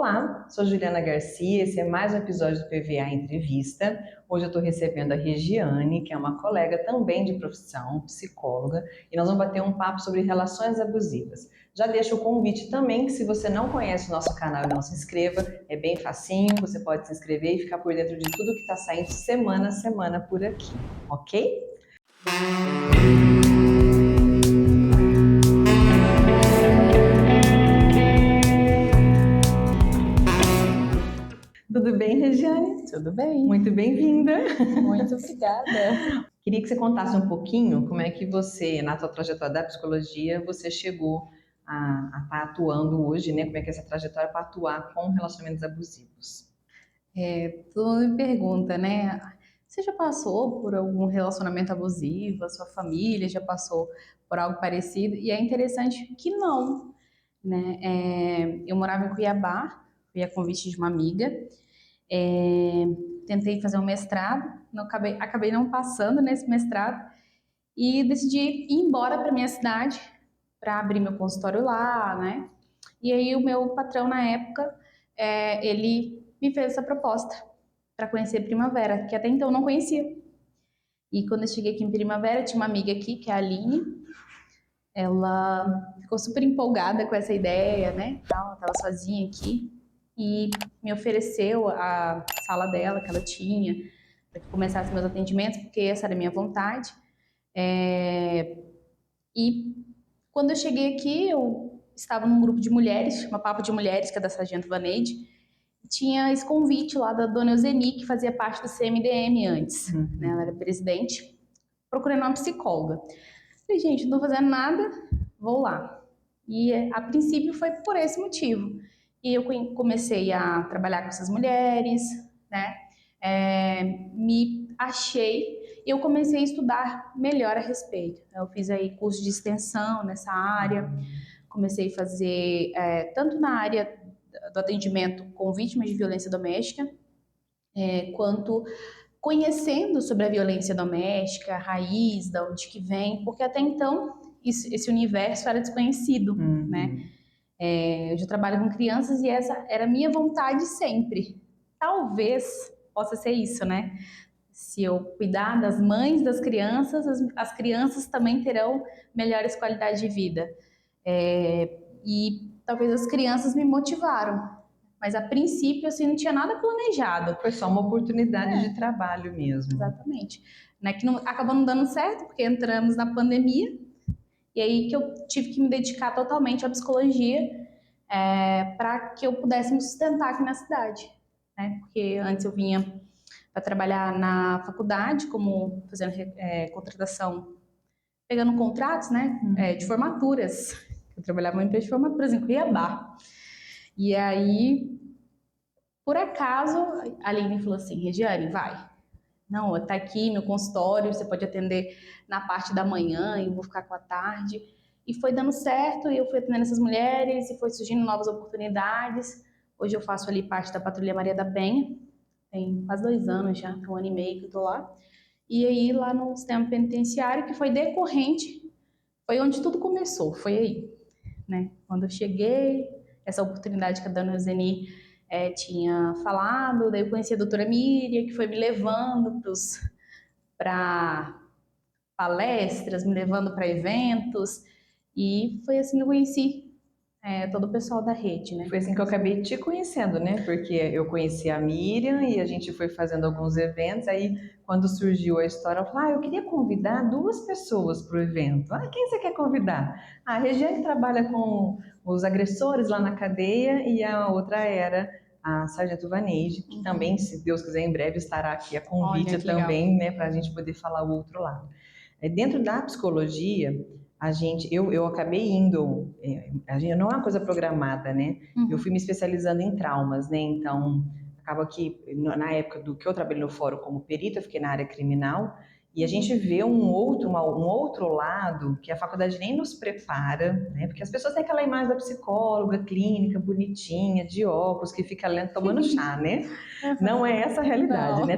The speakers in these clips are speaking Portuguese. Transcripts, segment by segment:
Olá, sou Juliana Garcia, esse é mais um episódio do PVA Entrevista. Hoje eu estou recebendo a Regiane, que é uma colega também de profissão, psicóloga, e nós vamos bater um papo sobre relações abusivas. Já deixo o convite também, que se você não conhece o nosso canal e não se inscreva, é bem facinho, você pode se inscrever e ficar por dentro de tudo que está saindo semana a semana por aqui, ok? Tudo bem, Regiane? Tudo bem. Muito bem-vinda. Muito obrigada. Queria que você contasse um pouquinho como é que você, na sua trajetória da psicologia, você chegou a estar atuando hoje, né? Como é que é essa trajetória para atuar com relacionamentos abusivos? Todo mundo me pergunta, né? Você já passou por algum relacionamento abusivo? A sua família já passou por algo parecido? E é interessante que não, né? Eu morava em Cuiabá, fui a convite de uma amiga. É, Tentei fazer um mestrado, acabei não passando nesse mestrado e decidi ir embora para minha cidade para abrir meu consultório lá, né? E aí o meu patrão na época, ele me fez essa proposta para conhecer Primavera, que até então eu não conhecia. E quando eu cheguei aqui em Primavera, tinha uma amiga aqui, que é a Aline, ela ficou super empolgada com essa ideia, né? Ela estava sozinha aqui e me ofereceu a sala dela que ela tinha para que começasse meus atendimentos, porque essa era a minha vontade. E quando eu cheguei aqui, eu estava num grupo de mulheres, uma papo de mulheres, que é da Sargento Vaneide, e tinha esse convite lá da dona Euseni, que fazia parte do CMDM antes, né? Ela era presidente, procurando uma psicóloga. Falei, gente, não estou fazendo nada, vou lá. E a princípio foi por esse motivo. E eu comecei a trabalhar com essas mulheres, né? Me achei e eu comecei a estudar melhor a respeito. Eu fiz aí curso de extensão nessa área, comecei a fazer tanto na área do atendimento com vítimas de violência doméstica, quanto conhecendo sobre a violência doméstica, a raiz, da onde que vem, porque até então esse universo era desconhecido, né? Eu já trabalho com crianças e essa era a minha vontade sempre. Talvez possa ser isso, né? Se eu cuidar das mães das crianças, as crianças também terão melhores qualidades de vida. E talvez as crianças me motivaram, mas a princípio assim não tinha nada planejado. Foi só uma oportunidade de trabalho mesmo. Exatamente. Né, que não, acabou não dando certo, porque entramos na pandemia, e aí que eu tive que me dedicar totalmente à psicologia para que eu pudesse me sustentar aqui na cidade. Né? Porque antes eu vinha para trabalhar na faculdade, como fazendo contratação, pegando contratos, né, de formaturas. Eu trabalhava numa empresa de formaturas em Cuiabá. E aí, por acaso, a Aline falou assim, Regiane, vai. Não, tá aqui meu consultório, você pode atender na parte da manhã, eu vou ficar com a tarde. E foi dando certo, e eu fui atendendo essas mulheres, e foi surgindo novas oportunidades. Hoje eu faço ali parte da Patrulha Maria da Penha, tem quase 2 anos já, 1 ano e meio que eu tô lá. E aí lá no sistema penitenciário, que foi decorrente, foi onde tudo começou, foi aí, né? Quando eu cheguei, essa oportunidade que a dona Euseni tinha falado, daí eu conheci a doutora Miriam, que foi me levando para palestras, me levando para eventos, e foi assim que eu conheci todo o pessoal da rede, né? Foi assim que eu acabei te conhecendo, né? Porque eu conheci a Miriam e a gente foi fazendo alguns eventos. Aí, quando surgiu a história, eu falei, eu queria convidar 2 pessoas para o evento. Quem você quer convidar? A Regiane trabalha com os agressores lá na cadeia e a outra era a Sargento Vaneide, que também, se Deus quiser, em breve estará aqui a convite. Olha, que legal. Também, né? Para a gente poder falar o outro lado. Dentro da psicologia, eu acabei indo, não é uma coisa programada, né? Eu fui me especializando em traumas, né? Então, acaba que na época do que eu trabalhei no fórum como perito, eu fiquei na área criminal, e a gente vê um outro lado que a faculdade nem nos prepara, né? Porque as pessoas têm aquela imagem da psicóloga clínica, bonitinha, de óculos, que fica lendo, tomando chá, né? Não é essa a realidade, Não. né?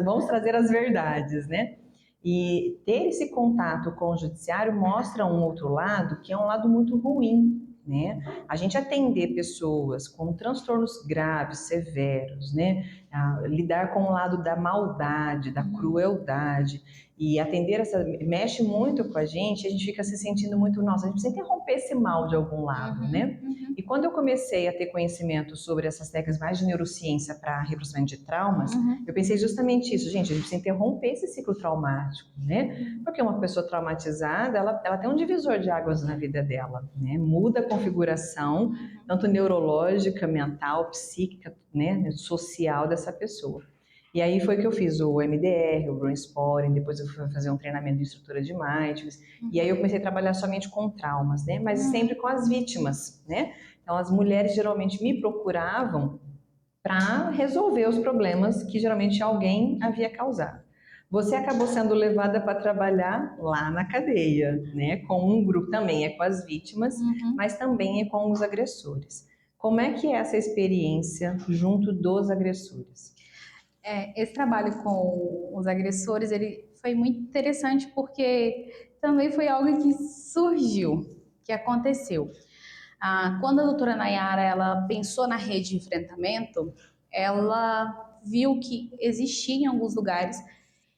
Vamos trazer as verdades, né? E ter esse contato com o judiciário mostra um outro lado, que é um lado muito ruim, né? A gente atender pessoas com transtornos graves, severos, né? Lidar com o lado da maldade, da crueldade e atender essa mexe muito com a gente fica se sentindo muito, nossa, a gente precisa interromper esse mal de algum lado, né? E quando eu comecei a ter conhecimento sobre essas técnicas mais de neurociência para reprocessamento de traumas, eu pensei justamente isso, gente, a gente precisa interromper esse ciclo traumático, né? Porque uma pessoa traumatizada, ela tem um divisor de águas na vida dela, né? Muda a configuração, tanto neurológica, mental, psíquica, né? Social dessa pessoa. E aí foi que eu fiz o MDR, o Brain Spotting, depois eu fui fazer um treinamento de estrutura de mindfulness, e aí eu comecei a trabalhar somente com traumas, né? Mas sempre com as vítimas, né? Então as mulheres geralmente me procuravam para resolver os problemas que geralmente alguém havia causado. Você acabou sendo levada para trabalhar lá na cadeia, né? Com um grupo, também é com as vítimas, mas também é com os agressores. Como é que é essa experiência junto dos agressores? Esse trabalho com os agressores, ele foi muito interessante porque também foi algo que surgiu, que aconteceu. Quando a doutora Nayara ela pensou na rede de enfrentamento, ela viu que existia em alguns lugares,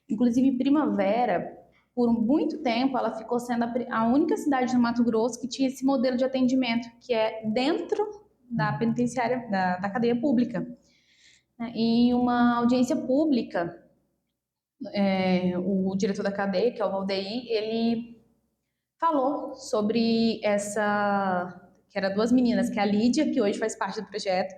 inclusive Primavera, por muito tempo ela ficou sendo a única cidade no Mato Grosso que tinha esse modelo de atendimento, que é dentro da penitenciária, da cadeia pública. Em uma audiência pública, o diretor da cadeia, que é o Valdeir, ele falou sobre que eram duas meninas, que é a Lídia, que hoje faz parte do projeto,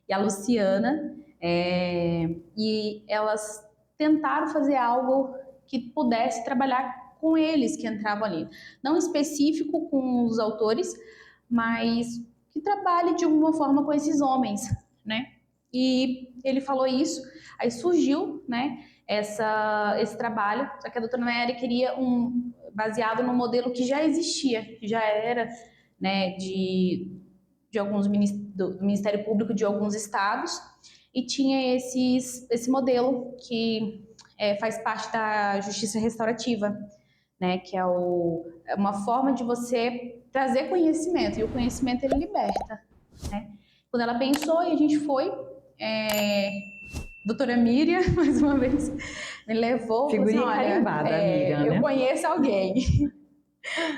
e a Luciana, e elas tentaram fazer algo que pudesse trabalhar com eles que entravam ali. Não específico com os autores, mas que trabalhe de alguma forma com esses homens, né? E ele falou isso, aí surgiu, né, esse trabalho, só que a doutora Nayara queria baseado no modelo que já existia, que já era, né, de alguns do Ministério Público de alguns estados, e tinha esse modelo que faz parte da justiça restaurativa, né, que é uma forma de você trazer conhecimento, e o conhecimento ele liberta, né? Quando ela pensou e a gente foi, doutora Miriam, mais uma vez, me levou, Figurinha falou assim, olha, carimbada, Miriam, eu né? conheço alguém,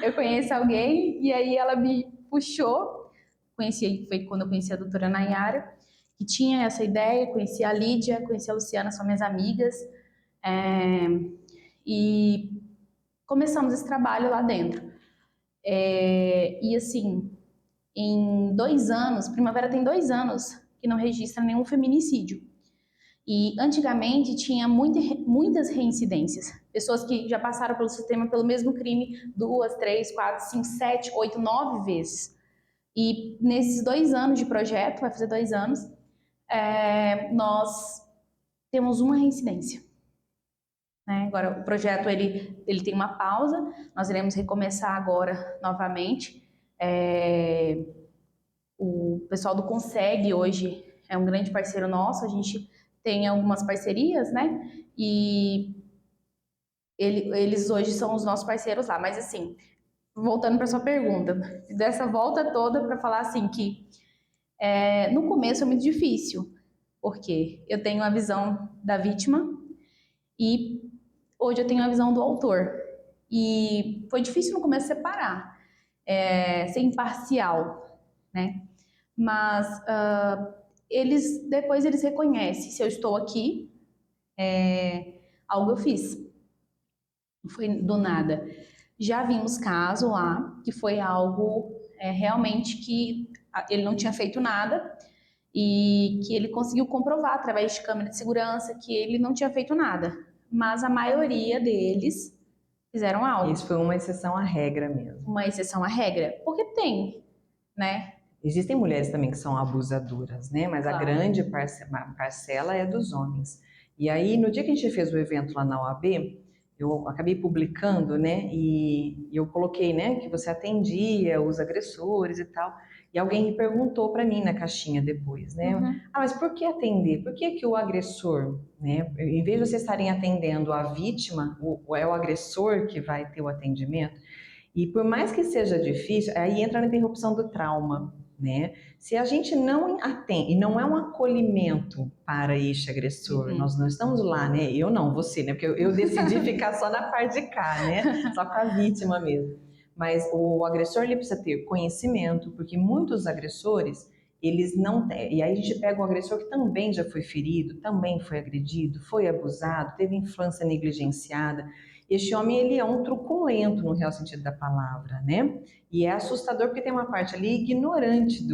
eu conheço alguém, e aí ela me puxou, foi quando eu conheci a doutora Nayara, que tinha essa ideia, conheci a Lídia, conheci a Luciana, são minhas amigas, e começamos esse trabalho lá dentro. E assim, em 2 anos, Primavera tem 2 anos que não registra nenhum feminicídio. E antigamente tinha muitas reincidências. Pessoas que já passaram pelo sistema pelo mesmo crime 2, 3, 4, 5, 7, 8, 9 vezes. E nesses 2 anos de projeto, vai fazer 2 anos, nós temos uma reincidência. Né? Agora, o projeto ele tem uma pausa, nós iremos recomeçar agora novamente. O pessoal do Consegue hoje é um grande parceiro nosso, a gente tem algumas parcerias, né? E eles hoje são os nossos parceiros lá. Mas assim, voltando para sua pergunta, dessa volta toda para falar assim que no começo é muito difícil, porque eu tenho a visão da vítima e hoje eu tenho a visão do autor. E foi difícil no começo separar, ser imparcial, né? Mas depois eles reconhecem se eu estou aqui, algo eu fiz, não foi do nada. Já vimos caso lá que foi algo realmente que ele não tinha feito nada e que ele conseguiu comprovar através de câmera de segurança que ele não tinha feito nada, mas a maioria deles fizeram algo. Isso foi uma exceção à regra mesmo. Uma exceção à regra, porque tem, né? Existem mulheres também que são abusadoras, né? Mas claro, a grande parcela é dos homens. E aí, no dia que a gente fez o evento lá na OAB, eu acabei publicando, né? E eu coloquei, né? Que você atendia os agressores e tal. E alguém me perguntou para mim na caixinha depois, né? Mas por que atender? Por que o agressor, né? Em vez de vocês estarem atendendo a vítima, é o agressor que vai ter o atendimento? E por mais que seja difícil, aí entra na interrupção do trauma, né? Se a gente não atende, e não é um acolhimento para este agressor, nós não estamos lá, né? Eu não, você, né? Porque eu decidi ficar só na parte de cá, né? Só com a vítima mesmo. Mas o agressor ele precisa ter conhecimento, porque muitos agressores, eles não têm. E aí a gente pega um agressor que também já foi ferido, também foi agredido, foi abusado, teve infância negligenciada. Este homem, ele é um truculento no real sentido da palavra, né? E é assustador porque tem uma parte ali ignorante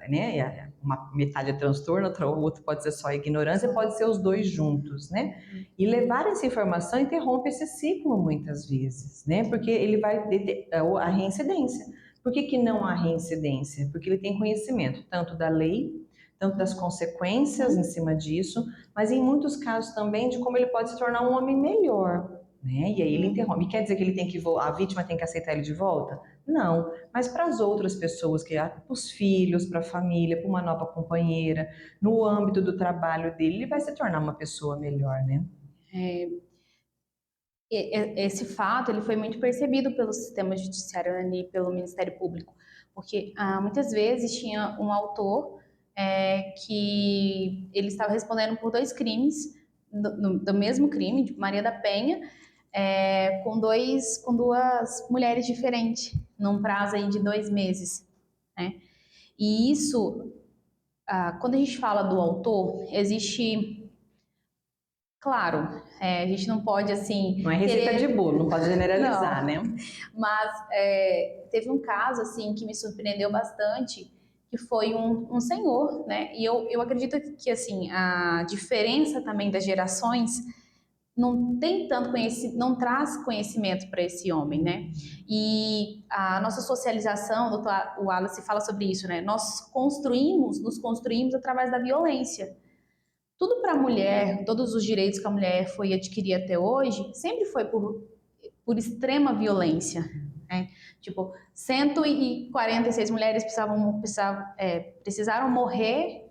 né? Uma metade é transtorno, o outro pode ser só ignorância, pode ser os dois juntos, né? E levar essa informação interrompe esse ciclo muitas vezes, né? Porque ele vai a reincidência. Por que não há reincidência? Porque ele tem conhecimento tanto da lei, tanto das consequências em cima disso, mas em muitos casos também de como ele pode se tornar um homem melhor, né? E aí ele interrompe. Quer dizer que ele tem que a vítima tem que aceitar ele de volta? Não, mas para as outras pessoas, para os filhos, para a família, para uma nova companheira, no âmbito do trabalho dele, ele vai se tornar uma pessoa melhor, né? Esse fato ele foi muito percebido pelo sistema judiciário ali, pelo Ministério Público, porque muitas vezes tinha um autor que ele estava respondendo por dois crimes, do mesmo crime, de Maria da Penha, com duas mulheres diferentes, num prazo aí de 2 meses, né? E isso, quando a gente fala do autor, existe. Claro, a gente não pode assim. Não é receita de bolo, não pode generalizar, Não, né? mas teve um caso assim que me surpreendeu bastante, que foi um senhor, né? E eu acredito que assim a diferença também das gerações não tem tanto conhecimento, não traz conhecimento para esse homem, né? E a nossa socialização, o doutor Wallace fala sobre isso, né? Nós nos construímos através da violência. Tudo para a mulher, todos os direitos que a mulher foi adquirir até hoje, sempre foi por extrema violência, né? Tipo, 146 mulheres precisaram morrer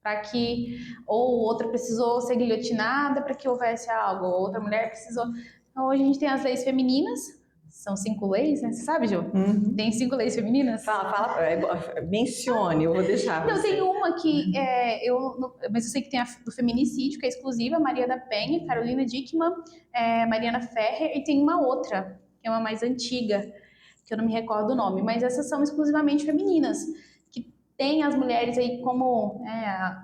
para que, ou outra precisou ser guilhotinada para que houvesse algo, ou outra mulher precisou. Então, hoje a gente tem as leis femininas, são 5 leis, né? Você sabe, Jô? Tem 5 leis femininas? Mencione, eu vou deixar Não, você. tem uma que mas eu sei que tem a do feminicídio, que é exclusiva, Maria da Penha, Carolina Dickmann, Mariana Ferrer, e tem uma outra, que é uma mais antiga, que eu não me recordo o nome, mas essas são exclusivamente femininas, que tem as mulheres aí como,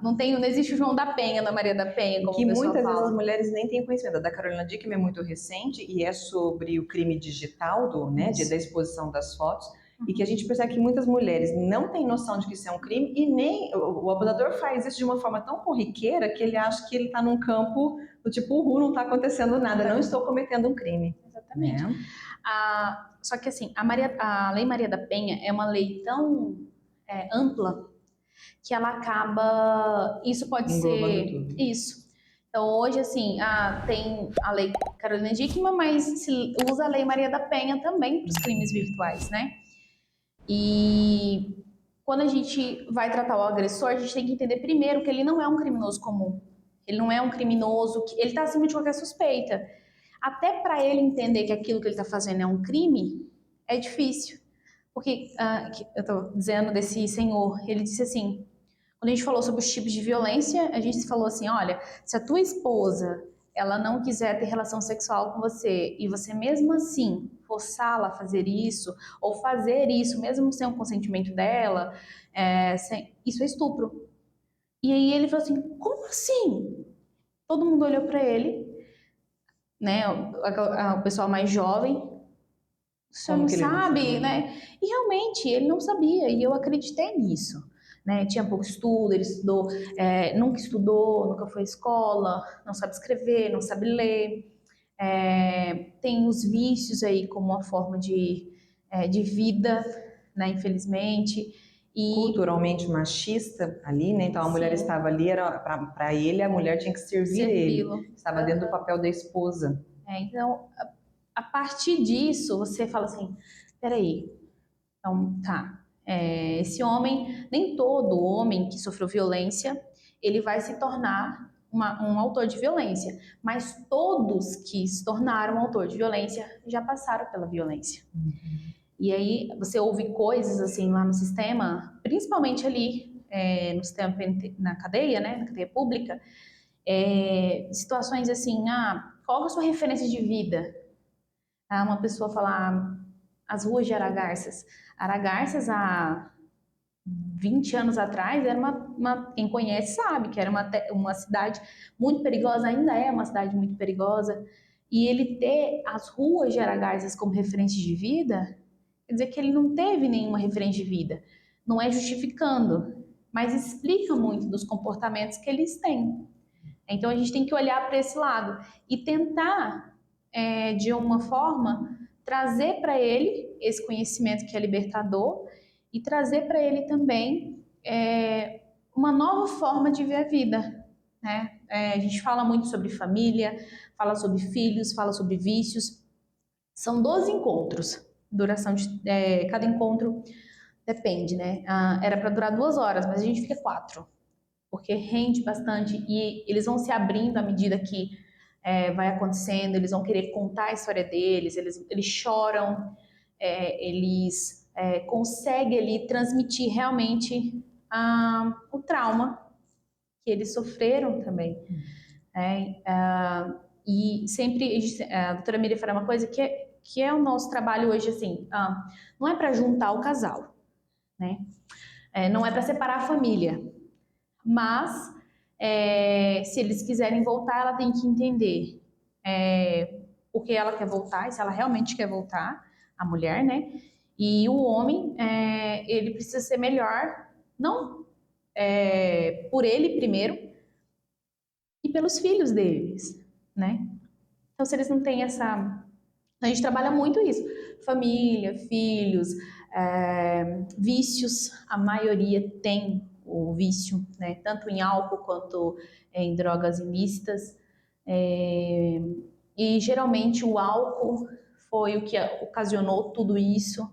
não existe o João da Penha na Maria da Penha, como que o pessoal muitas fala. vezes as mulheres nem têm conhecimento. A da Carolina Dickmann é muito recente e é sobre o crime digital da exposição das fotos. E que a gente percebe que muitas mulheres não têm noção de que isso é um crime e nem o abusador faz isso de uma forma tão corriqueira que ele acha que ele está num campo do tipo, não está acontecendo nada, não estou cometendo um crime. Exatamente. Né? Só que assim, a Lei Maria da Penha é uma lei tão ampla que ela acaba. Isso pode Englobando ser. tudo. Isso. Então, hoje, assim, tem a Lei Carolina Dickmann, mas se usa a Lei Maria da Penha também para os crimes virtuais, né? E quando a gente vai tratar o agressor, a gente tem que entender primeiro que ele não é um criminoso comum. Ele não é um criminoso, ele está acima de qualquer suspeita. Até para ele entender que aquilo que ele está fazendo é um crime, é difícil. Porque eu estou dizendo desse senhor, ele disse assim, quando a gente falou sobre os tipos de violência, a gente falou assim, olha, se a tua esposa ela não quiser ter relação sexual com você e você mesmo assim forçá-la a fazer isso ou fazer isso mesmo sem o consentimento dela, isso é estupro. E aí ele falou assim, como assim? Todo mundo olhou para ele, né, o pessoal mais jovem, o senhor não sabe, né? E realmente ele não sabia e eu acreditei nisso. Né, tinha pouco estudo, ele nunca estudou, nunca foi à escola, não sabe escrever, não sabe ler, tem os vícios aí como uma forma de vida, né, infelizmente. E culturalmente machista ali, né? Então a mulher estava ali, era para ele a mulher tinha que servir ele, estava dentro do papel da esposa. Então, a partir disso, você fala assim, peraí, então tá, esse homem, nem todo homem que sofreu violência, ele vai se tornar um autor de violência, mas todos que se tornaram autor de violência já passaram pela violência. E aí você ouve coisas assim lá no sistema, principalmente ali no sistema na cadeia, né, na cadeia pública, situações assim, qual é a sua referência de vida? Uma pessoa falar as ruas de Aragarças. Aragarças, há 20 anos atrás, era quem conhece sabe que era uma cidade muito perigosa, ainda é uma cidade muito perigosa. E ele ter as ruas de Aragarças como referência de vida, quer dizer que ele não teve nenhuma referência de vida. Não é justificando, mas explica muito dos comportamentos que eles têm. Então a gente tem que olhar para esse lado e tentar, de uma forma, trazer para ele esse conhecimento que é libertador e trazer para ele também uma nova forma de ver a vida, né? A gente fala muito sobre família, fala sobre filhos, fala sobre vícios. São 12 encontros, duração de cada encontro depende, né? Era para durar 2 horas, mas a gente fica 4, porque rende bastante e eles vão se abrindo à medida que vai acontecendo, eles vão querer contar a história deles, eles choram, eles conseguem ali transmitir realmente o trauma que eles sofreram também. E sempre a doutora Miriam fala uma coisa que é o nosso trabalho hoje, assim, não é para juntar o casal, né? Não é para separar a família, mas se eles quiserem voltar, ela tem que entender por que ela quer voltar, e se ela realmente quer voltar, a mulher, né? E o homem, ele precisa ser melhor, não por ele primeiro, e pelos filhos deles, né? Então, se eles não têm essa... A gente trabalha muito isso. Família, filhos, vícios, a maioria tem o vício, né? Tanto em álcool quanto em drogas ilícitas. E geralmente o álcool foi o que ocasionou tudo isso.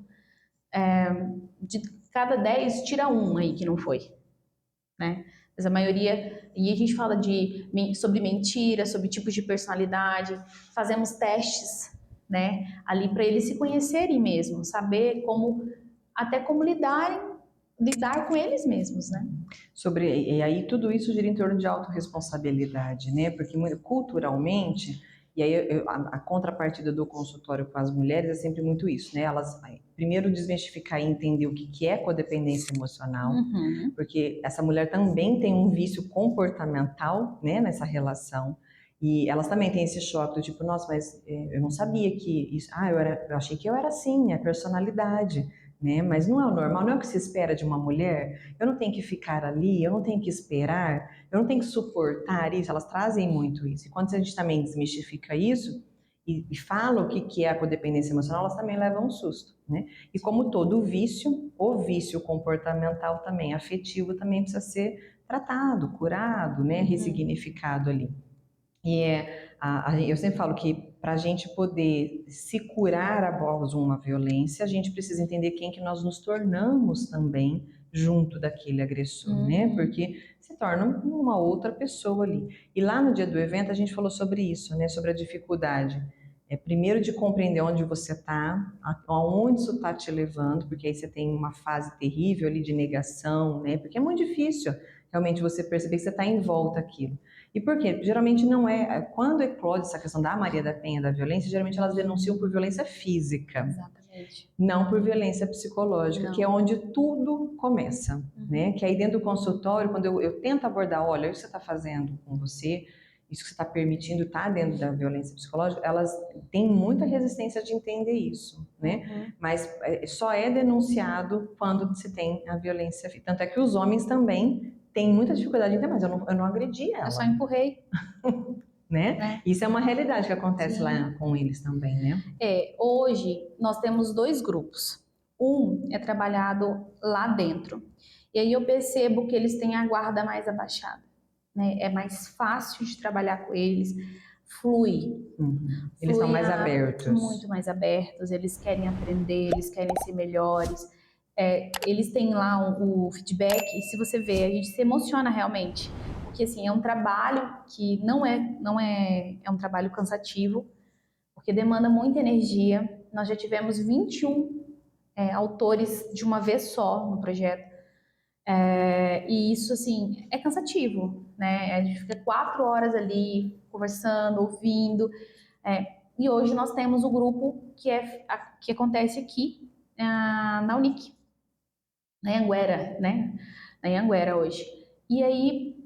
De cada 10, tira um aí que não foi, né? Mas a maioria, e a gente fala sobre mentira, sobre tipos de personalidade, fazemos testes, né, ali para eles se conhecerem mesmo, saber até como lidar com eles mesmos, né? E aí tudo isso gira em torno de autorresponsabilidade, né? Porque culturalmente, e aí a contrapartida do consultório com as mulheres é sempre muito isso, né? Elas primeiro desmistificar e entender o que é codependência emocional, porque essa mulher também tem um vício comportamental, né, nessa relação. E elas também têm esse choque do tipo, nossa, mas eu não sabia que isso, eu achei que eu era assim, minha personalidade, né? Mas não é o normal, não é o que se espera de uma mulher. Eu não tenho que ficar ali, eu não tenho que esperar, eu não tenho que suportar isso. Elas trazem muito isso. E quando a gente também desmistifica isso e fala o que é a codependência emocional, elas também levam um susto, né? E como todo vício, o vício comportamental também, afetivo, também precisa ser tratado, curado, né? Ressignificado ali. E eu sempre falo que para a gente poder se curar após uma violência, a gente precisa entender quem que nós nos tornamos também junto daquele agressor, né? Porque se torna uma outra pessoa ali. E lá no dia do evento a gente falou sobre isso, né? Sobre a dificuldade. Primeiro de compreender onde você está, aonde isso está te levando, porque aí você tem uma fase terrível ali de negação, né? Porque é muito difícil realmente você perceber que você está em volta daquilo. E por quê? Geralmente não quando eclode essa questão da Maria da Penha, da violência, geralmente elas denunciam por violência física. Exatamente. Não por violência psicológica, que é onde tudo começa, né? Que aí dentro do consultório, quando eu tento abordar, olha, isso que você está fazendo com você, isso que você está permitindo tá dentro da violência psicológica, elas têm muita resistência de entender isso, né? Mas só é denunciado quando se tem a violência física. Tanto é que os homens também tem muita dificuldade de entender, mas eu não agredi ela. Eu só empurrei. Né? Isso é uma realidade que acontece lá com eles também, né? Hoje nós temos 2 grupos. Um é trabalhado lá dentro. E aí eu percebo que eles têm a guarda mais abaixada, né? É mais fácil de trabalhar com eles, flui. Eles são mais abertos. Muito mais abertos, eles querem aprender, eles querem ser melhores. Eles têm lá o feedback, e se você vê, a gente se emociona realmente, que assim, é um trabalho que é um trabalho cansativo, porque demanda muita energia. Nós já tivemos 21 autores de uma vez só no projeto. E isso, assim, é cansativo, né? A gente fica 4 horas ali conversando, ouvindo. E hoje nós temos o grupo que acontece aqui na Unic, na Anhanguera, né? Na Anhanguera hoje. E aí,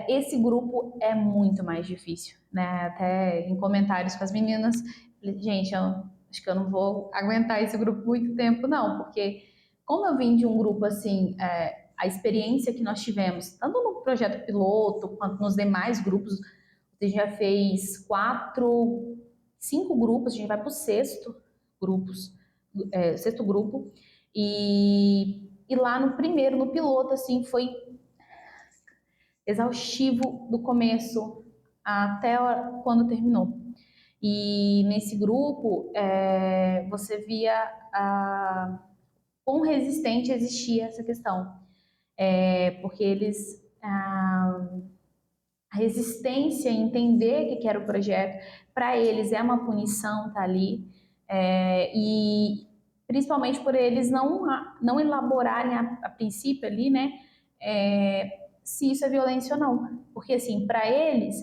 esse grupo é muito mais difícil, né? Até em comentários com as meninas, gente, acho que eu não vou aguentar esse grupo muito tempo, não, porque como eu vim de um grupo assim, a experiência que nós tivemos, tanto no projeto piloto quanto nos demais grupos, a gente já fez 5 grupos, a gente vai para o sexto grupo, e lá no primeiro, no piloto, assim, foi exaustivo do começo até quando terminou. E nesse grupo, você via quão resistente existia essa questão. Porque eles... a resistência em entender o que era o projeto, para eles é uma punição, tá ali. E principalmente por eles não elaborarem a princípio ali, né, se isso é violência ou não. Porque assim, para eles,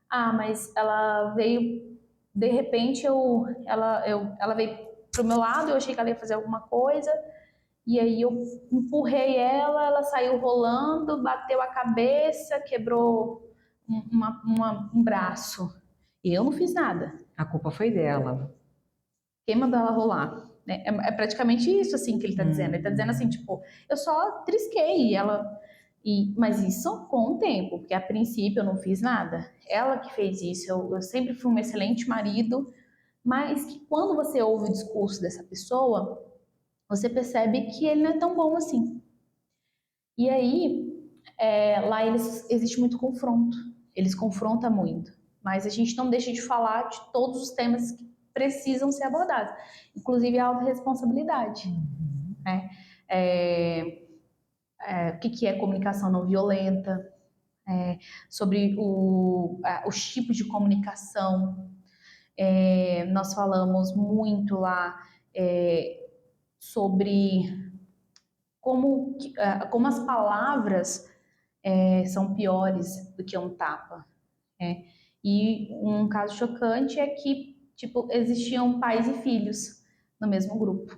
mas ela veio, de repente ela veio pro meu lado, eu achei que ela ia fazer alguma coisa, e aí eu empurrei ela saiu rolando, bateu a cabeça, quebrou um braço. E eu não fiz nada. A culpa foi dela. Quem mandou ela rolar? É praticamente isso assim que ele tá dizendo. Ele tá dizendo assim, tipo, eu só trisquei ela. Mas isso com o tempo, porque a princípio eu não fiz nada. Ela que fez isso. Eu sempre fui um excelente marido, mas que quando você ouve o discurso dessa pessoa, você percebe que ele não é tão bom assim. E aí, lá existe muito confronto. Eles confrontam muito. Mas a gente não deixa de falar de todos os temas que precisam ser abordados, inclusive a autorresponsabilidade. Né? O que é comunicação não violenta, sobre os tipos de comunicação. Nós falamos muito lá sobre como as palavras são piores do que um tapa. E um caso chocante é que tipo, existiam pais e filhos no mesmo grupo.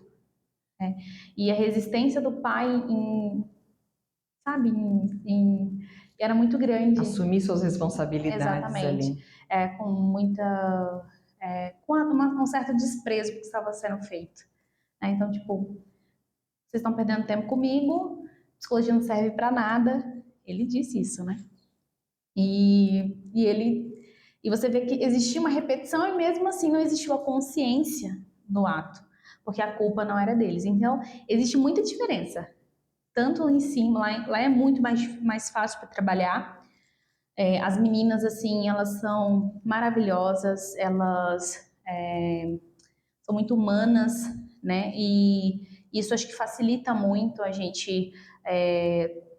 E a resistência do pai sabe, era muito grande. Assumir suas responsabilidades. Exatamente. Ali. Com muita... com um certo desprezo que estava sendo feito. Então, tipo, vocês estão perdendo tempo comigo, psicologia não serve para nada. Ele disse isso, né? E você vê que existia uma repetição e mesmo assim não existiu a consciência no ato, porque a culpa não era deles. Então, existe muita diferença. Tanto lá em cima, lá é muito mais fácil para trabalhar. As meninas, assim, elas são maravilhosas, elas são muito humanas, né? E isso acho que facilita muito a gente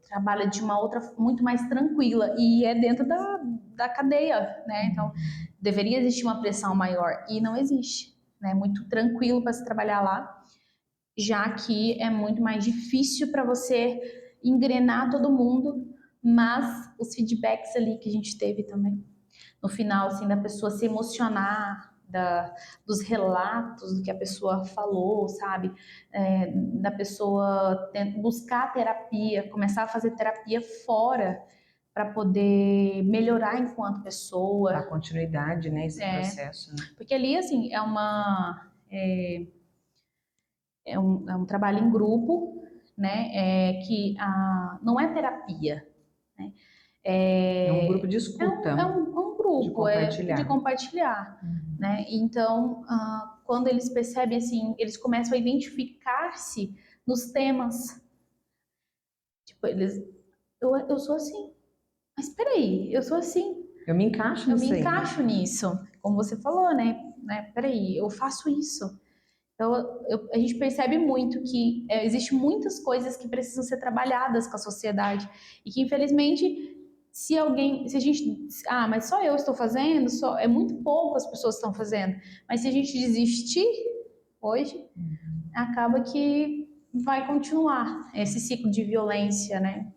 trabalha de uma outra muito mais tranquila e é dentro da cadeia, né? Então deveria existir uma pressão maior e não existe, né? Muito tranquilo para se trabalhar lá, já que é muito mais difícil para você engrenar todo mundo, mas os feedbacks ali que a gente teve também no final, assim, da pessoa se emocionar dos relatos do que a pessoa falou, sabe? Da pessoa buscar terapia, começar a fazer terapia fora para poder melhorar enquanto pessoa. Dar continuidade, né, esse processo. Né? Porque ali, assim, é um trabalho em grupo, né? Que não é terapia, né? É um grupo de escuta. É um grupo de compartilhar. Né? Então, quando eles percebem assim, eles começam a identificar-se nos temas. Tipo, eu sou assim. Mas peraí, eu sou assim. Eu me encaixo nisso. Eu me encaixo nisso. Como você falou, né? Peraí, eu faço isso. Então, a gente percebe muito que existem muitas coisas que precisam ser trabalhadas com a sociedade e que, infelizmente, se a gente, mas só eu estou fazendo, é muito pouco as pessoas estão fazendo. Mas se a gente desistir hoje, acaba que vai continuar esse ciclo de violência, né?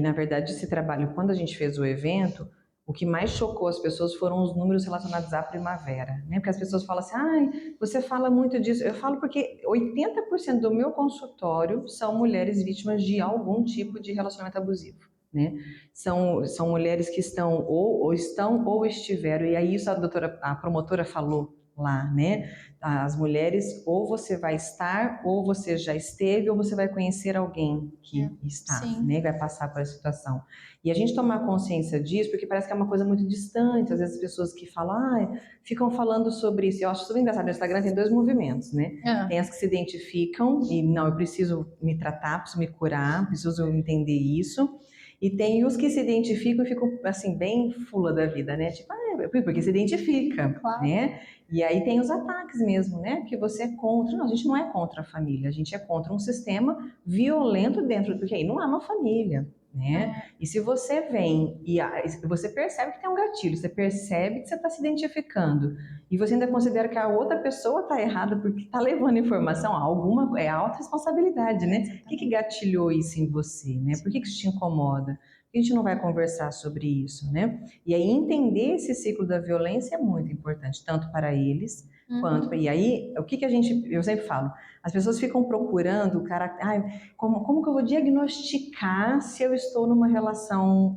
Na verdade, esse trabalho, quando a gente fez o evento, o que mais chocou as pessoas foram os números relacionados à primavera, né? Porque as pessoas falam assim, você fala muito disso. Eu falo porque 80% do meu consultório são mulheres vítimas de algum tipo de relacionamento abusivo, né? São mulheres que estão ou estão ou estiveram, e aí isso a promotora falou lá, né? As mulheres, ou você vai estar, ou você já esteve, ou você vai conhecer alguém que está, Sim. né? Vai passar por essa situação. E a gente tomar consciência disso, porque parece que é uma coisa muito distante, às vezes as pessoas que falam, ficam falando sobre isso. Eu acho super engraçado, no Instagram tem dois movimentos, né? Tem as que se identificam e, não, eu preciso me tratar, preciso me curar, preciso entender isso. E tem os que se identificam e ficam, assim, bem fula da vida, né? Tipo, porque se identifica, Claro. né? E aí tem os ataques mesmo, né? Que você é contra. Não, a gente não é contra a família, a gente é contra um sistema violento dentro, porque aí não é uma família, né? E se você vem e você percebe que tem um gatilho, você percebe que você está se identificando e você ainda considera que a outra pessoa está errada porque está levando informação, alguma é alta responsabilidade, né? O que gatilhou isso em você, né? Por que isso te incomoda? Por que a gente não vai conversar sobre isso, né? E aí entender esse ciclo da violência é muito importante, tanto para eles quanto. E aí, o que a gente, eu sempre falo, as pessoas ficam procurando o cara, como que eu vou diagnosticar se eu estou numa relação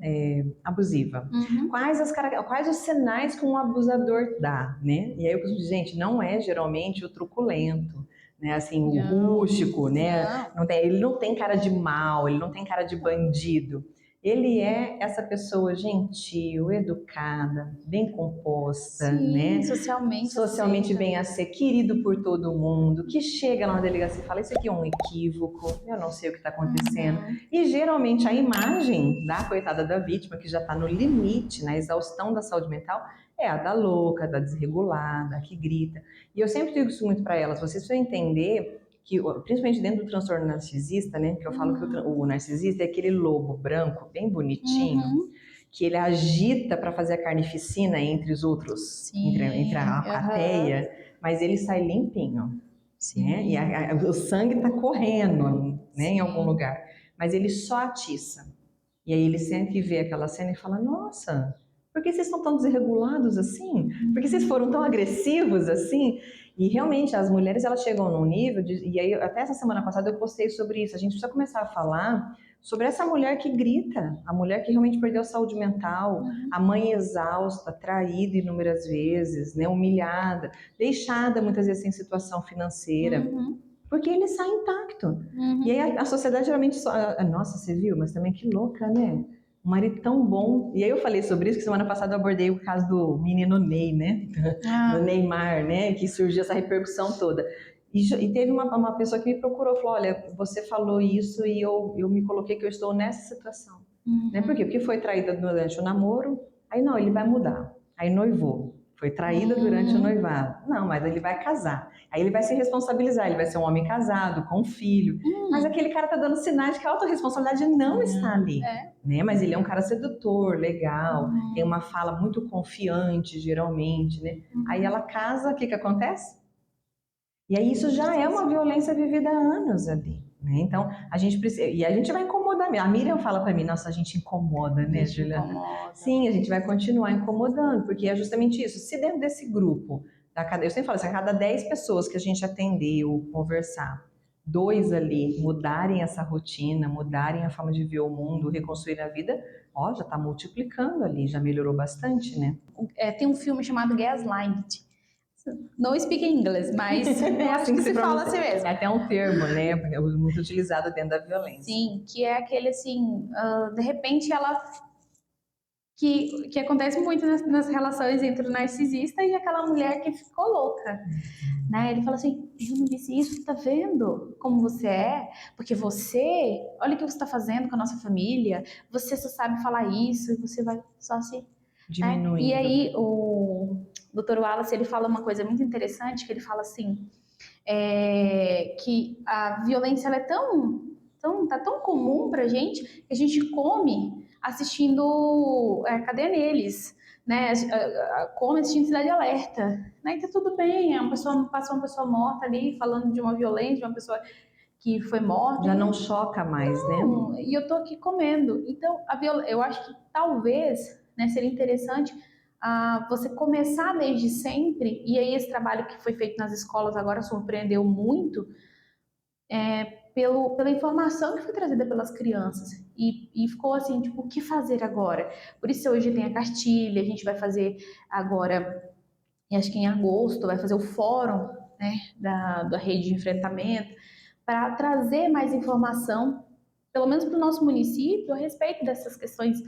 abusiva? Quais os sinais que um abusador dá, né? E aí eu digo, gente, não é geralmente o truculento, né? Assim, o rústico, né? Ele não tem cara de mal, ele não tem cara de bandido. Ele é essa pessoa gentil, educada, bem composta, né? Socialmente bem a ser, querido por todo mundo, que chega lá na delegacia e fala, isso aqui é um equívoco, eu não sei o que está acontecendo. E geralmente a imagem da coitada da vítima, que já está no limite, na exaustão da saúde mental, é a da louca, da desregulada, que grita. E eu sempre digo isso muito para elas, vocês precisam entender que, principalmente dentro do transtorno narcisista, né, que eu falo que o narcisista é aquele lobo branco, bem bonitinho, que ele agita para fazer a carnificina entre os outros, entre a plateia, mas ele sai limpinho. Né? E o sangue está correndo, né, em algum lugar, mas ele só atiça. E aí ele sente e vê aquela cena e fala, nossa, por que vocês estão tão desregulados assim? Por que vocês foram tão agressivos assim? E realmente as mulheres elas chegam num nível e aí até essa semana passada eu postei sobre isso. A gente precisa começar a falar sobre essa mulher que grita, a mulher que realmente perdeu a saúde mental, a mãe exausta, traída inúmeras vezes, né, humilhada, deixada muitas vezes sem situação financeira. Porque ele sai intacto. E aí a sociedade geralmente nossa, você viu? Mas também que louca, né? Um marido tão bom. E aí eu falei sobre isso, que semana passada eu abordei o caso do menino Ney, né? Do Neymar, né? Que surgiu essa repercussão toda. E teve uma pessoa que me procurou, falou, olha, você falou isso e eu me coloquei que eu estou nessa situação. Né? Por quê? Porque foi traída durante o namoro, aí não, ele vai mudar. Aí noivou. Foi traída durante o noivado. Não, mas ele vai casar. Aí ele vai se responsabilizar, ele vai ser um homem casado, com um filho. Mas aquele cara tá dando sinais de que a autorresponsabilidade não está ali. Né? Mas ele é um cara sedutor, legal, tem uma fala muito confiante, geralmente, né? Aí ela casa, o que acontece? E aí isso já é uma violência vivida há anos ali. Né? Então, a gente precisa. E a gente vai incomodar. A Miriam fala para mim, nossa, a gente incomoda, né, Juliana? Sim, a gente vai continuar incomodando, porque é justamente isso. Se dentro desse grupo, eu sempre falo assim, a cada 10 pessoas que a gente atendeu, conversar, 2 ali mudarem essa rotina, mudarem a forma de ver o mundo, reconstruir a vida, ó, já está multiplicando ali, já melhorou bastante, né? Tem um filme chamado Gaslight. Não speak English, mas é assim que se fala assim mesmo. É até um termo, né? Muito utilizado dentro da violência. Sim, que é aquele assim, de repente ela... Que acontece muito nas relações entre o narcisista e aquela mulher que ficou louca. Né? Ele fala assim, eu não disse isso, tá vendo como você é? Porque você, olha o que você está fazendo com a nossa família, você só sabe falar isso e você vai só se... diminuindo. E aí o Dr. Wallace, ele fala uma coisa muito interessante, que ele fala assim, que a violência ela é tá tão comum pra gente, que a gente come assistindo Cadê Neles, né? Como assistindo Cidade Alerta, né? E tá tudo bem, passa uma pessoa morta ali, falando de uma violência, de uma pessoa que foi morta. Já não choca mais, né? E eu tô aqui comendo. Então, eu acho que talvez, né, seria interessante você começar desde sempre, e aí esse trabalho que foi feito nas escolas agora surpreendeu muito, pela informação que foi trazida pelas crianças. E ficou assim, tipo, o que fazer agora? Por isso hoje tem a cartilha, a gente vai fazer agora, acho que em agosto, vai fazer o fórum, né, da rede de enfrentamento, para trazer mais informação, pelo menos para o nosso município, a respeito dessas questões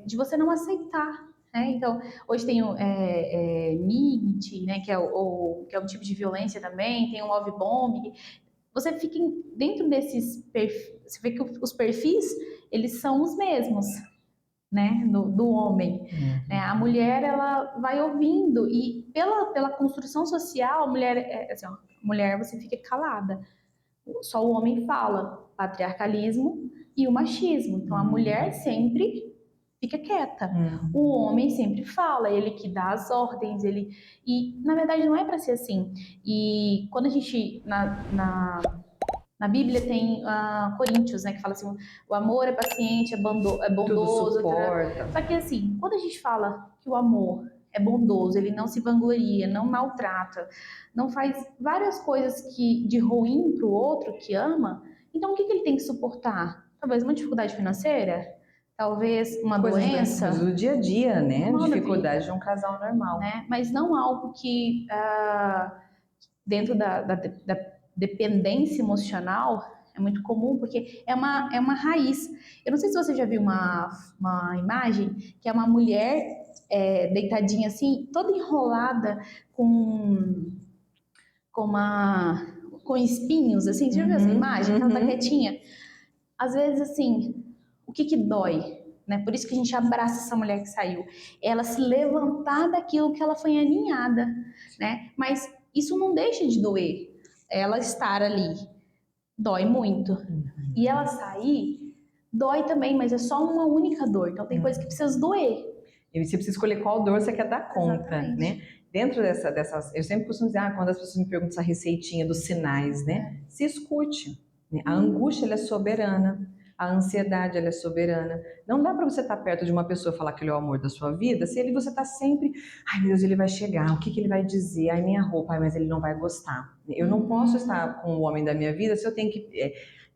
de você não aceitar. Né? Então, hoje tem o NIGT, né, que é um tipo de violência também, tem o love bombing. Você fica dentro desses perfis, você vê que os perfis, eles são os mesmos, né, do homem. A mulher, ela vai ouvindo, e pela construção social, a mulher, assim, ó, mulher você fica calada, só o homem fala, patriarcalismo e o machismo. Então a mulher sempre fica quieta, o homem sempre fala, ele que dá as ordens, e na verdade não é para ser assim. E quando a gente na Bíblia tem Coríntios, né, que fala assim, o amor é paciente, é Tudo bondoso. suporta. Só que assim, quando a gente fala que o amor é bondoso, ele não se vangloria, não maltrata, não faz várias coisas de ruim para o outro que ama, então o que ele tem que suportar? Talvez uma dificuldade financeira? Talvez uma doença? Coisas do dia a dia, né? Normal da Dificuldade vida, de um casal normal. né? Mas não algo que dentro da dependência emocional é muito comum, porque é uma raiz. Eu não sei se você já viu uma imagem que é uma mulher deitadinha assim, toda enrolada com com espinhos, assim. Você já viu essa imagem? Que ela tá quietinha. Às vezes, assim, o que dói? Né? Por isso que a gente abraça essa mulher que saiu. Ela se levantar daquilo que ela foi aninhada, né? Mas isso não deixa de doer. Ela estar ali dói muito. E ela sair dói também, mas é só uma única dor. Então tem coisa que precisa doer. E você precisa escolher qual dor você quer dar conta, Exatamente. né? Dentro dessas, eu sempre costumo dizer, quando as pessoas me perguntam essa receitinha dos sinais, né? Se escute. Né? A angústia, ela é soberana. A ansiedade, ela é soberana. Não dá para você estar perto de uma pessoa e falar que ele é o amor da sua vida, se você está sempre, ai meu Deus, ele vai chegar, o que ele vai dizer? Ai, minha roupa, ai, mas ele não vai gostar. Eu não posso estar com o homem da minha vida se eu tenho que...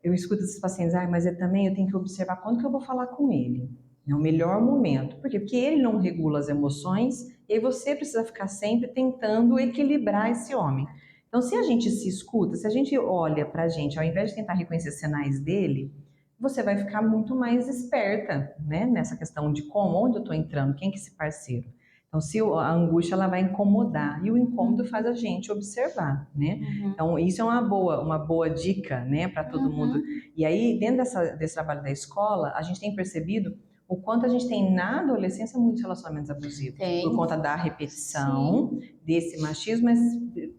eu escuto esses pacientes, ai, mas eu tenho que observar quando que eu vou falar com ele. É o melhor momento. Por quê? Porque ele não regula as emoções e aí você precisa ficar sempre tentando equilibrar esse homem. Então, se a gente se escuta, se a gente olha pra gente, ao invés de tentar reconhecer sinais dele, você vai ficar muito mais esperta, né? Nessa questão de onde eu estou entrando, quem que é esse parceiro. Então, se a angústia, ela vai incomodar, e o incômodo faz a gente observar, né? Então, isso é uma boa dica, né, para todo mundo. E aí, dentro desse trabalho da escola, a gente tem percebido o quanto a gente tem na adolescência muitos relacionamentos abusivos. Por conta da repetição desse machismo, mas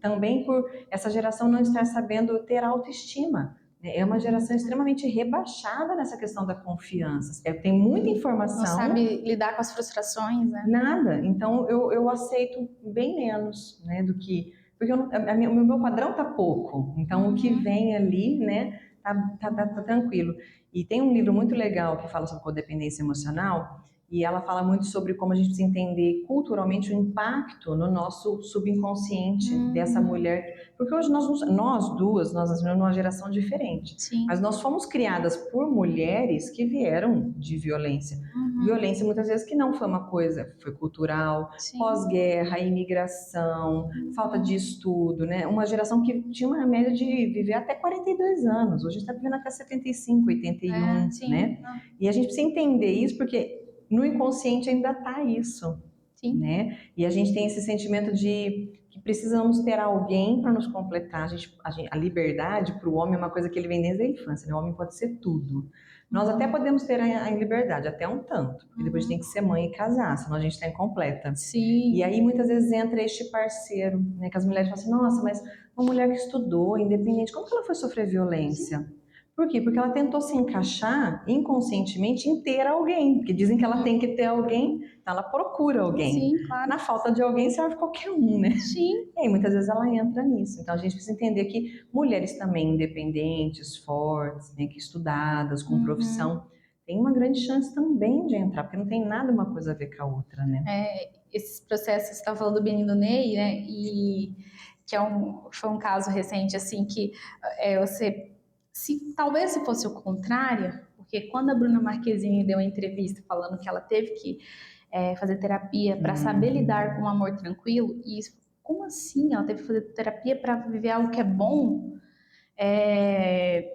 também por essa geração não estar sabendo ter autoestima. É uma geração extremamente rebaixada nessa questão da confiança. Tem muita informação. Não sabe lidar com as frustrações, né? Nada. Então, eu aceito bem menos, né, do que... Porque o meu padrão tá pouco. Então, o que vem ali, né, tá tranquilo. E tem um livro muito legal que fala sobre codependência emocional, e ela fala muito sobre como a gente precisa entender culturalmente o impacto no nosso subconsciente dessa mulher. Porque hoje nós nascemos numa geração diferente. Sim. Mas nós fomos criadas por mulheres que vieram de violência. Violência muitas vezes que não foi uma coisa, foi cultural, pós-guerra, imigração, falta de estudo, né? Uma geração que tinha uma média de viver até 42 anos. Hoje a gente está vivendo até 75, 81, né? E a gente precisa entender isso porque no inconsciente ainda está isso, né? E a gente tem esse sentimento de que precisamos ter alguém para nos completar. A liberdade para o homem é uma coisa que ele vem desde a infância, né? O homem pode ser tudo. Nós até podemos ter a liberdade, até um tanto, porque depois a gente tem que ser mãe e casar, senão a gente está incompleta. E aí muitas vezes entra este parceiro, né? Que as mulheres falam assim, nossa, mas uma mulher que estudou, independente, como que ela foi sofrer violência? Por quê? Porque ela tentou se encaixar inconscientemente em ter alguém, porque dizem que ela tem que ter alguém, então ela procura alguém. Sim, claro. Na falta de alguém serve qualquer um, né? Sim. E aí muitas vezes ela entra nisso. Então a gente precisa entender que mulheres também independentes, fortes, né, que estudadas, com Uhum. profissão, tem uma grande chance também de entrar, porque não tem nada uma coisa a ver com a outra, né? Esses processos, você estava falando do menino Ney, né? E que foi um caso recente, assim, que você, talvez se fosse o contrário, porque quando a Bruna Marquezine deu uma entrevista falando que ela teve que fazer terapia para saber lidar com um amor tranquilo, e isso, como assim? Ela teve que fazer terapia para viver algo que é bom? É,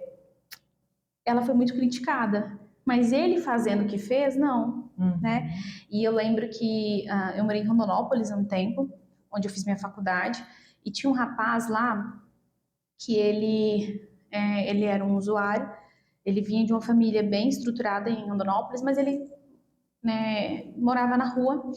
ela foi muito criticada. Mas ele fazendo o que fez, não, né? E eu lembro que eu morei em Rondonópolis há um tempo, onde eu fiz minha faculdade, e tinha um rapaz lá que ele era um usuário, ele vinha de uma família bem estruturada em Rondonópolis, mas ele, né, morava na rua.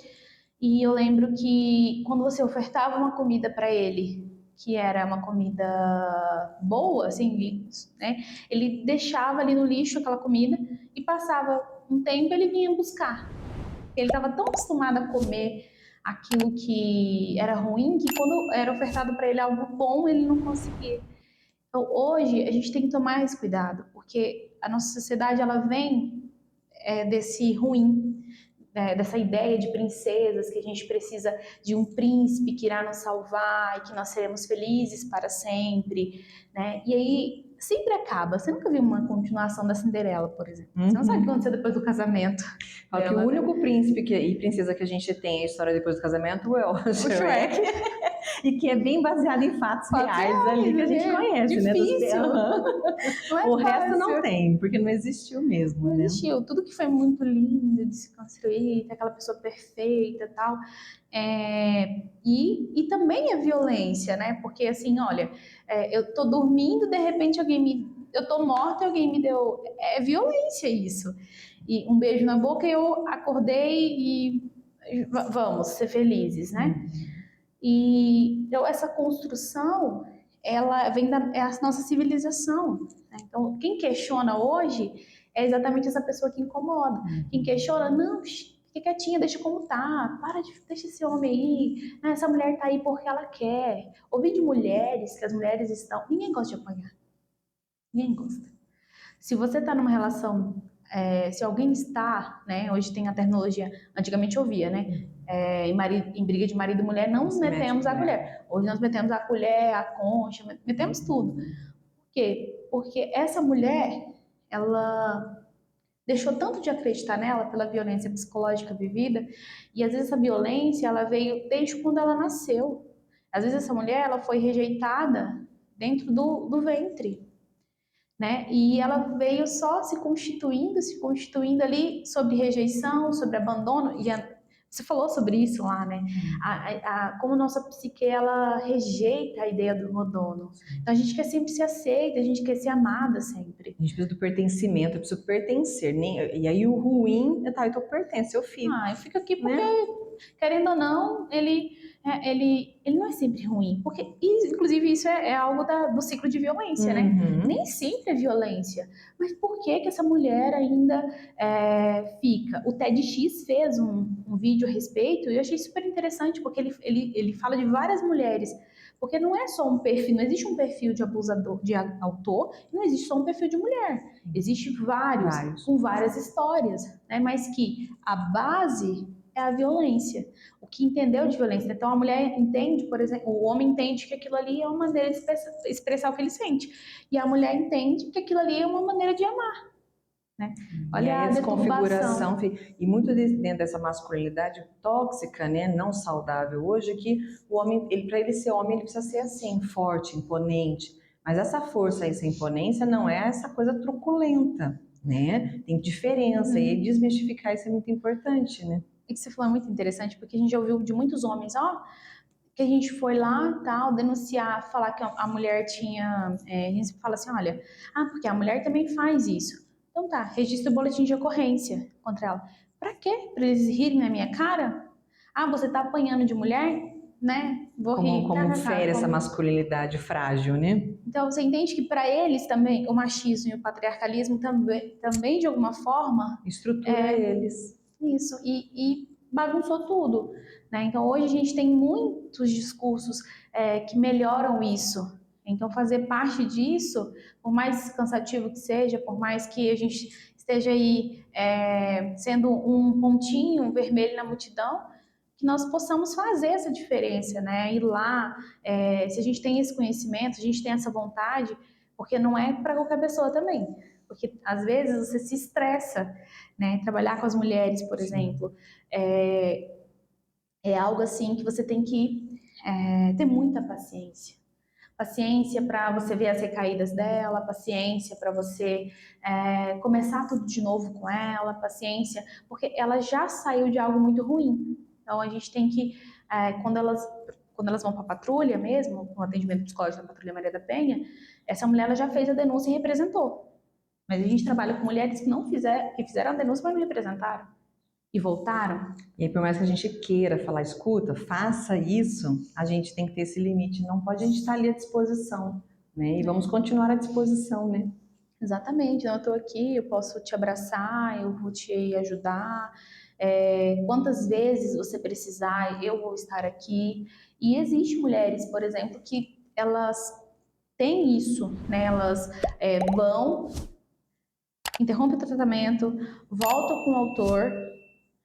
E eu lembro que quando você ofertava uma comida para ele, que era uma comida boa, assim, né? Ele deixava ali no lixo aquela comida e passava um tempo ele vinha buscar. Ele estava tão acostumado a comer aquilo que era ruim que quando era ofertado para ele algo bom ele não conseguia. Então hoje a gente tem que tomar esse cuidado, porque a nossa sociedade ela vem desse ruim, dessa ideia de princesas, que a gente precisa de um príncipe que irá nos salvar e que nós seremos felizes para sempre, né? E aí sempre acaba. Você nunca viu uma continuação da Cinderela, por exemplo. Você não sabe o que aconteceu depois do casamento Fala que o dela, né? único príncipe e princesa que a gente tem a história depois do casamento é o O Shrek. Shrek. E que é bem baseado em fatos Fatos reais ali que a gente conhece, né? Difícil. Não é O resto não fácil. tem, porque não existiu mesmo, Não né? existiu. Tudo que foi muito lindo de se construir, aquela pessoa perfeita e tal. E também a violência, né? Porque assim, olha, eu tô dormindo, de repente eu tô morta e alguém me deu. É violência isso. E um beijo na boca e eu acordei e vamos ser felizes, né? E então essa construção, ela vem é a nossa civilização, né? Então quem questiona hoje é exatamente essa pessoa que incomoda. Quem questiona, não, fica quietinha, deixa como tá, deixa esse homem aí, né? Essa mulher tá aí porque ela quer. Ouvi de mulheres que as mulheres estão, ninguém gosta de apanhar, ninguém gosta. Se você está numa relação, se alguém está, né? Hoje tem a tecnologia, antigamente eu via, né? Em briga de marido e mulher, não metemos a colher. Hoje nós metemos a colher, a concha, metemos tudo. Por quê? Porque essa mulher, ela deixou tanto de acreditar nela pela violência psicológica vivida, e às vezes essa violência, ela veio desde quando ela nasceu. Às vezes essa mulher, ela foi rejeitada dentro do ventre, né? E ela veio só se constituindo ali sobre rejeição, sobre abandono. Você falou sobre isso lá, né? Como nossa psique ela rejeita a ideia do abandono. Então a gente quer sempre ser aceita, a gente quer ser amada sempre. A gente precisa do pertencimento, eu preciso pertencer. E aí o ruim, eu pertenço, eu fico. Eu fico aqui porque, né? querendo ou não, ele não é sempre ruim. Porque, inclusive, isso é algo do ciclo de violência, né? Nem sempre é violência. Mas por que essa mulher ainda fica? O TEDx fez um vídeo a respeito e eu achei super interessante, porque ele fala de várias mulheres. Porque não é só um perfil, não existe um perfil de abusador, de autor, não existe só um perfil de mulher. Existe vários. Com várias histórias, né? Mas que a base é a violência. O que entendeu de violência. Então a mulher entende, por exemplo, o homem entende que aquilo ali é uma maneira de expressar o que ele sente. E a mulher entende que aquilo ali é uma maneira de amar. Né? Olha a desconfiguração. E muito dentro dessa masculinidade tóxica, né, não saudável hoje, que o homem, para ele ser homem, ele precisa ser assim, forte, imponente. Mas essa força, essa imponência não é essa coisa truculenta, né? Tem diferença. E desmistificar isso é muito importante, né? E que você falou é muito interessante, porque a gente já ouviu de muitos homens, que a gente foi lá, tal, denunciar, falar que a mulher tinha, a gente fala assim, olha, porque a mulher também faz isso. Então tá, registra o boletim de ocorrência contra ela. Pra quê? Pra eles rirem na minha cara? Você tá apanhando de mulher? né? Vou rir. Como fere essa masculinidade frágil, né? Então você entende que para eles também o machismo e o patriarcalismo também de alguma forma Estrutura eles. isso e bagunçou tudo, né? Então hoje a gente tem muitos discursos que melhoram isso. Então fazer parte disso, por mais cansativo que seja, por mais que a gente esteja aí sendo um pontinho vermelho na multidão, que nós possamos fazer essa diferença, né? Ir lá, se a gente tem esse conhecimento, a gente tem essa vontade, porque não é para qualquer pessoa também, porque às vezes você se estressa, né? Trabalhar com as mulheres, por exemplo, é algo assim que você tem que ter muita paciência. Paciência para você ver as recaídas dela, paciência para você começar tudo de novo com ela, paciência, porque ela já saiu de algo muito ruim. Então a gente tem que, quando elas vão para a patrulha mesmo, com o atendimento psicológico da Patrulha Maria da Penha, essa mulher ela já fez a denúncia e representou. Mas a gente trabalha com mulheres que não fizeram, que fizeram a denúncia, mas não representaram. E voltaram. E aí, por mais que a gente queira falar, escuta, faça isso, a gente tem que ter esse limite. Não pode a gente estar ali à disposição, né? E vamos continuar à disposição, né? Exatamente. Então, eu estou aqui, eu posso te abraçar, eu vou te ajudar. Quantas vezes você precisar, eu vou estar aqui. E existem mulheres, por exemplo, que elas têm isso, né? Elas vão, interrompem o tratamento, voltam com o autor,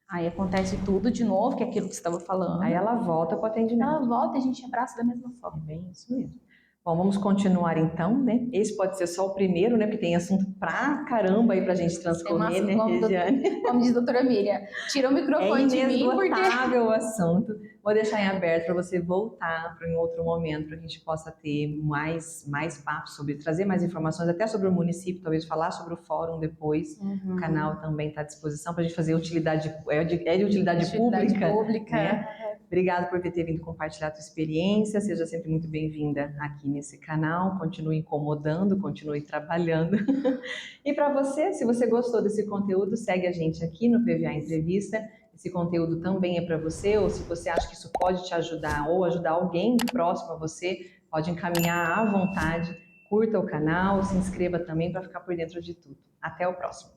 aí acontece tudo de novo, que é aquilo que você estava falando. Aí ela volta para o atendimento. Ela volta e a gente abraça da mesma forma. É bem isso mesmo. Bom, vamos continuar então, né? Esse pode ser só o primeiro, né? Porque tem assunto pra caramba aí pra gente transcorrer, né, Regiane? Como diz a doutora Miriam, tira o microfone de mim, porque... É inesgotável o assunto. Vou deixar em aberto para você voltar para em outro momento, para a gente possa ter mais papos sobre, trazer mais informações, até sobre o município, talvez falar sobre o fórum depois. O canal também está à disposição para a gente fazer utilidade, de utilidade pública. Né? Obrigada por ter vindo compartilhar a tua experiência. Seja sempre muito bem-vinda aqui nesse canal. Continue incomodando, continue trabalhando. E para você, se você gostou desse conteúdo, segue a gente aqui no PVA Entrevista. Esse conteúdo também é para você, ou se você acha que isso pode te ajudar ou ajudar alguém próximo a você, pode encaminhar à vontade. Curta o canal, se inscreva também para ficar por dentro de tudo. Até o próximo.